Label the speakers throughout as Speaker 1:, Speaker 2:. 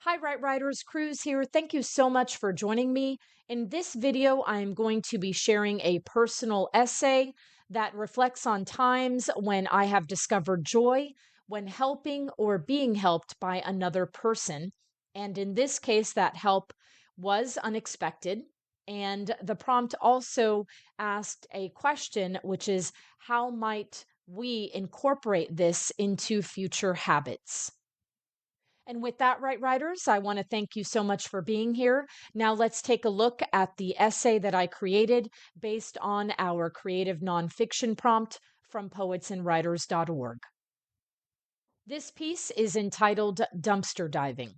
Speaker 1: Hi, Right Writers, Cruz here. Thank you so much for joining me. In this video, I am going to be sharing a personal essay that reflects on times when I have discovered joy when helping or being helped by another person. And in this case, that help was unexpected. And the prompt also asked a question, which is how might we incorporate this into future habits? And with that, Right Writers, I want to thank you so much for being here. Now let's take a look at the essay that I created based on our creative nonfiction prompt from poetsandwriters.org. This piece is entitled Dumpster Diving.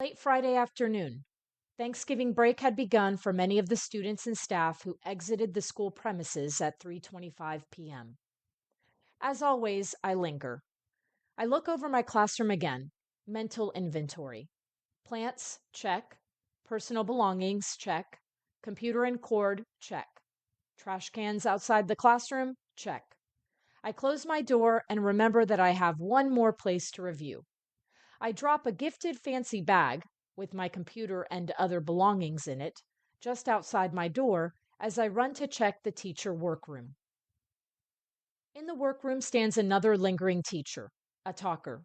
Speaker 1: Late Friday afternoon, Thanksgiving break had begun for many of the students and staff who exited the school premises at 3:25 p.m. As always, I linger. I look over my classroom again. Mental inventory. Plants, check. Personal belongings, check. Computer and cord, check. Trash cans outside the classroom, check. I close my door and remember that I have one more place to review. I drop a gifted fancy bag with my computer and other belongings in it just outside my door as I run to check the teacher workroom. In the workroom stands another lingering teacher, a talker.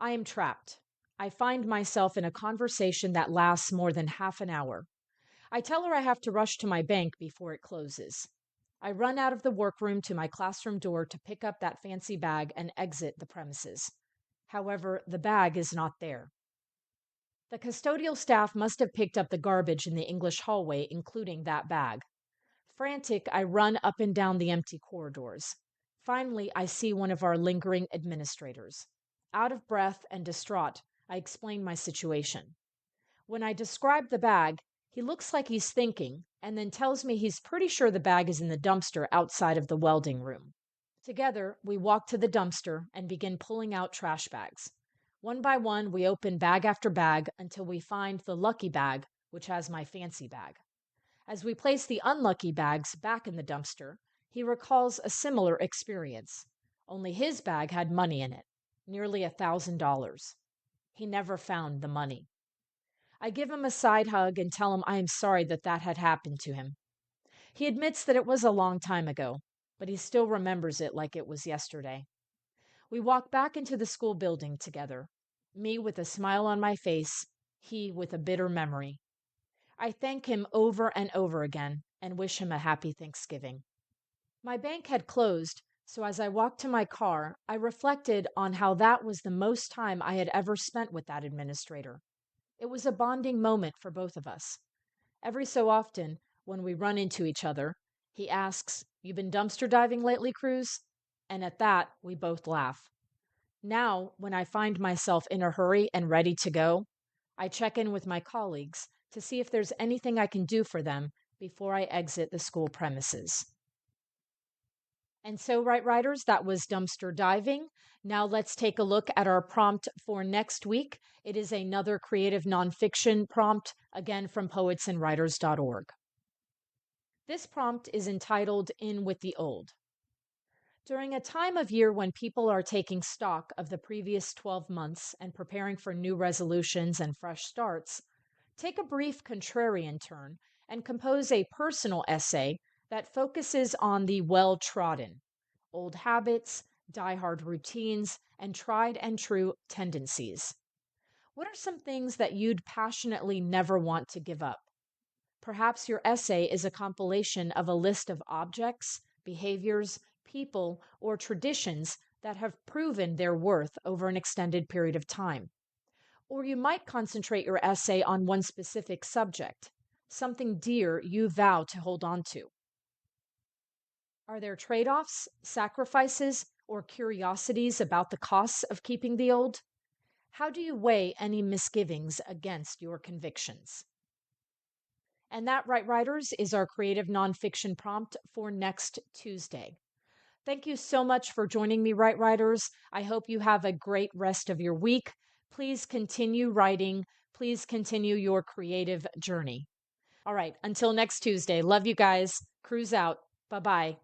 Speaker 1: I am trapped. I find myself in a conversation that lasts more than half an hour. I tell her I have to rush to my bank before it closes. I run out of the workroom to my classroom door to pick up that fancy bag and exit the premises. However, the bag is not there. The custodial staff must have picked up the garbage in the English hallway, including that bag. Frantic, I run up and down the empty corridors. Finally, I see one of our lingering administrators. Out of breath and distraught, I explain my situation. When I describe the bag, he looks like he's thinking and then tells me he's pretty sure the bag is in the dumpster outside of the welding room. Together, we walk to the dumpster and begin pulling out trash bags. One by one, we open bag after bag until we find the lucky bag, which has my fancy bag. As we place the unlucky bags back in the dumpster, he recalls a similar experience. Only his bag had money in it, nearly $1,000. He never found the money. I give him a side hug and tell him I am sorry that that had happened to him. He admits that it was a long time ago, but he still remembers it like it was yesterday. We walk back into the school building together, me with a smile on my face, he with a bitter memory. I thank him over and over again and wish him a happy Thanksgiving. My bank had closed, so as I walked to my car, I reflected on how that was the most time I had ever spent with that administrator. It was a bonding moment for both of us. Every so often, when we run into each other, he asks, "You been dumpster diving lately, Cruz?" And at that, we both laugh. Now, when I find myself in a hurry and ready to go, I check in with my colleagues to see if there's anything I can do for them before I exit the school premises. And so, Right Writers, that was dumpster diving. Now let's take a look at our prompt for next week. It is another creative nonfiction prompt, again from poetsandwriters.org. This prompt is entitled In with the Old. During a time of year when people are taking stock of the previous 12 months and preparing for new resolutions and fresh starts, take a brief contrarian turn and compose a personal essay that focuses on the well trodden, old habits, die-hard routines, and tried and true tendencies. What are some things that you'd passionately never want to give up? Perhaps your essay is a compilation of a list of objects, behaviors, people, or traditions that have proven their worth over an extended period of time. Or you might concentrate your essay on one specific subject, something dear you vow to hold on to. Are there trade offs, sacrifices, or curiosities about the costs of keeping the old? How do you weigh any misgivings against your convictions? And that, Right Writers, is our creative nonfiction prompt for next Tuesday. Thank you so much for joining me, Right Writers. I hope you have a great rest of your week. Please continue writing. Please continue your creative journey. All right, until next Tuesday. Love you guys. Cruise out. Bye bye.